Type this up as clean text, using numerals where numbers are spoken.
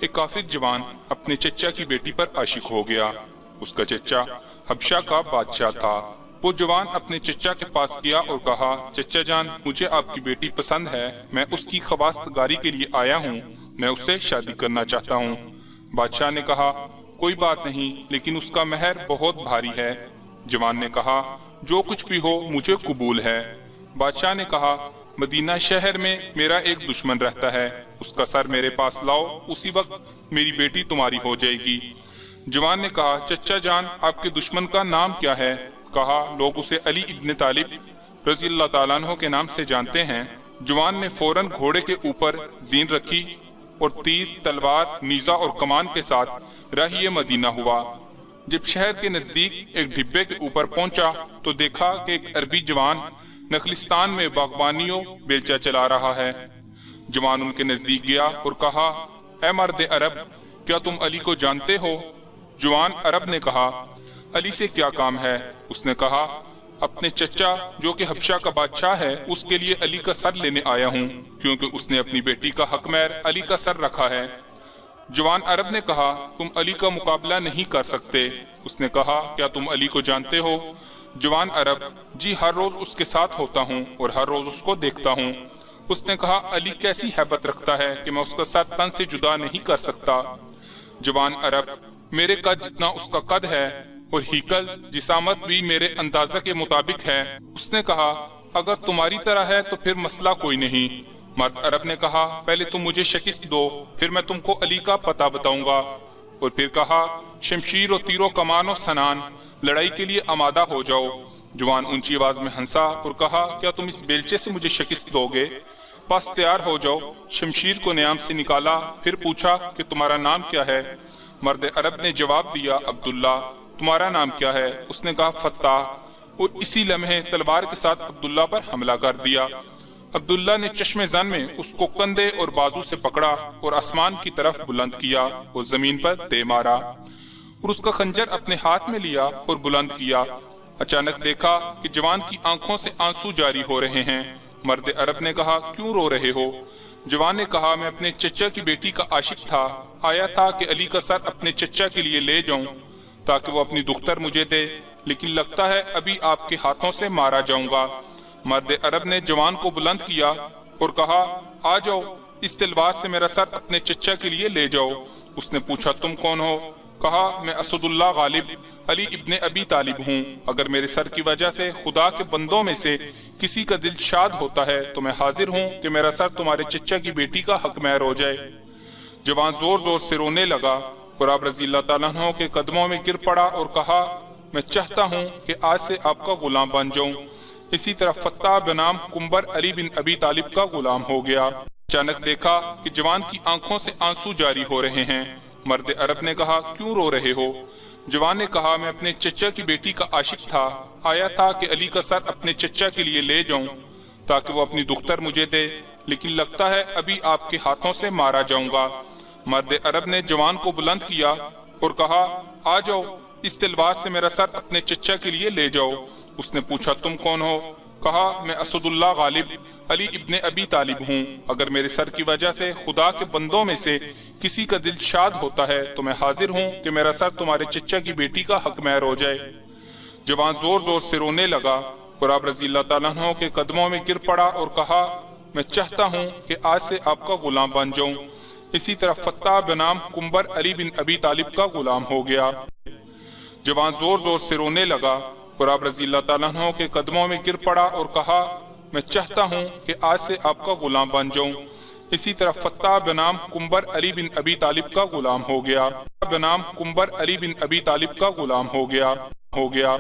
ایک کافر جوان اپنے چچا کی بیٹی پر عاشق ہو گیا۔ اس کا چچا حبشہ کا بادشاہ تھا۔ وہ جوان اپنے چچا کے پاس گیا اور کہا، چچا جان، مجھے آپ کی بیٹی پسند ہے، میں اس کی خواستگاری کے لیے آیا ہوں، میں اس سے شادی کرنا چاہتا ہوں۔ بادشاہ نے کہا، کوئی بات نہیں، لیکن اس کا مہر بہت بھاری ہے۔ جوان نے کہا، جو کچھ بھی ہو مجھے قبول ہے۔ بادشاہ نے کہا، مدینہ شہر میں میرا ایک دشمن رہتا ہے، اس کا سر میرے پاس لاؤ، اسی وقت میری بیٹی تمہاری ہو جائے گی۔ جوان نے کہا، چچا جان، آپ کے دشمن کا نام کیا ہے؟ کہا، لوگ اسے علی ابن طالب رضی اللہ تعالیٰ عنہ کے نام سے جانتے ہیں۔ جوان نے فوراً گھوڑے کے اوپر زین رکھی اور تیر، تلوار، نیزہ اور کمان کے ساتھ راہی مدینہ ہوا۔ جب شہر کے نزدیک ایک ڈھبے کے اوپر پہنچا تو دیکھا کہ ایک عربی جوان نخلستان میں باغبانیوں بیلچہ چلا رہا ہے۔ جوان ان کے نزدیک گیا اور کہا، اے مرد عرب، کیا تم علی کو جانتے ہو؟ جوان عرب نے کہا، علی سے کیا کام ہے؟ اس نے کہا، اپنے چچا جو کہ حبشہ کا بادشاہ ہے، اس کے لیے علی کا سر لینے آیا ہوں، کیونکہ اس نے اپنی بیٹی کا حق مہر علی کا سر رکھا ہے۔ جوان عرب نے کہا، تم علی کا مقابلہ نہیں کر سکتے۔ اس نے کہا، کیا تم علی کو جانتے ہو؟ جوان عرب، جی ہر روز اس کے ساتھ ہوتا ہوں اور ہر روز اس کو دیکھتا ہوں۔ اس نے کہا، علی کیسی ہیبت رکھتا ہے کہ میں اس کا سر تن سے جدا نہیں کر سکتا۔ جوان عرب، میرے قد جتنا اس کا قد ہے اور ہیکل جسامت بھی میرے اندازہ کے مطابق ہے۔ اس نے کہا، اگر تمہاری طرح ہے تو پھر مسئلہ کوئی نہیں۔ مرد عرب نے کہا، پہلے تم مجھے شکست دو، پھر میں تم کو علی کا پتہ بتاؤں گا۔ اور پھر کہا، شمشیر و تیر و کمان و سنان، لڑائی کے لیے آمادہ ہو جاؤ۔ جوان اونچی آواز میں ہنسا اور کہا، کیا تم اس بیلچے سے مجھے شکست دو گے؟ بس تیار ہو جاؤ۔ شمشیر کو نیام سے نکالا، پھر پوچھا کہ تمہارا نام کیا ہے؟ مرد عرب نے جواب دیا، عبداللہ۔ تمہارا نام کیا ہے؟ اس نے کہا، فتح۔ اور اسی لمحے تلوار کے ساتھ عبداللہ پر حملہ کر دیا۔ عبداللہ نے چشم زن میں اس کو کندھے اور بازو سے پکڑا اور آسمان کی طرف بلند کیا اور زمین پر دے مارا، اور اس کا خنجر اپنے ہاتھ میں لیا اور بلند کیا۔ اچانک دیکھا کہ جوان کی آنکھوں سے آنسو جاری ہو رہے ہیں۔ مرد عرب نے کہا، کیوں رو رہے ہو؟ جوان نے کہا، میں اپنے چچا کی بیٹی کا عاشق تھا، آیا تھا کہ علی کا سر اپنے چچا کے لیے لے جاؤں تاکہ وہ اپنی دختر مجھے دے، لیکن لگتا ہے ابھی آپ کے ہاتھوں سے مارا جاؤں گا۔ مرد عرب نے جوان کو بلند کیا اور کہا، آ جاؤ، اس تلوار سے میرا سر اپنے چچا کے لیے لے جاؤ۔ اس نے پوچھا، تم کون ہو؟ کہا، میں اسد اللہ غالب علی ابن ابی طالب ہوں۔ اگر میرے سر کی وجہ سے خدا کے بندوں میں سے کسی کا دل شاد ہوتا ہے تو میں حاضر ہوں کہ میرا سر تمہارے چچا کی بیٹی کا حق مہر ہو جائے۔ جوان زور زور سے رونے لگا اور آپ رضی اللہ تعالیٰ عنہ کے قدموں میں گر پڑا اور کہا، میں چاہتا ہوں کہ آج سے آپ کا غلام بن جاؤں۔ اسی طرح فتح بنام کمبر علی بن ابی طالب کا غلام ہو گیا۔ اچانک دیکھا کہ جوان کی آنکھوں سے آنسو جاری ہو رہے ہیں۔ مرد عرب نے کہا، کیوں رو رہے ہو؟ جوان نے کہا، میں اپنے چچا کی بیٹی کا عاشق تھا، آیا تھا کہ علی کا سر اپنے چچا کے لیے لے جاؤں تاکہ وہ اپنی دختر مجھے دے، لیکن لگتا ہے ابھی آپ کے ہاتھوں سے مارا جاؤں گا۔ مرد عرب نے جوان کو بلند کیا اور کہا، آ جاؤ، اس تلوار سے میرا سر اپنے چچا کے لیے لے جاؤ۔ اس نے پوچھا، تم کون ہو؟ کہا، میں اسد اللہ غالب علی ابن ابی طالب ہوں۔ اگر میرے سر کی وجہ سے خدا کے بندوں میں سے کسی کا دل شاد ہوتا ہے تو میں حاضر ہوں کہ میرا سر تمہارے چچا کی بیٹی کا حق مہر ہو جائے۔ جوان زور زور سے رونے لگا اور آپ رضی اللہ تعالیٰ عنہ کے قدموں میں گر پڑا اور کہا، میں چاہتا ہوں کہ آج سے آپ کا غلام بن جاؤں۔ اسی طرح فتح بنام کمبر علی بن ابی طالب کا غلام ہو گیا۔ جوان زور زور سے رونے لگا اور آپ رضی اللہ تعالیٰ عنہ کے قدموں میں گر پڑا اور کہا، میں چاہتا ہوں کہ آج سے آپ کا غلام بن جاؤں۔ اسی طرح فتح بنام کمبر علی بن ابی طالب کا غلام ہو گیا۔ بنام کمبر علی بن ابی طالب کا غلام ہو گیا۔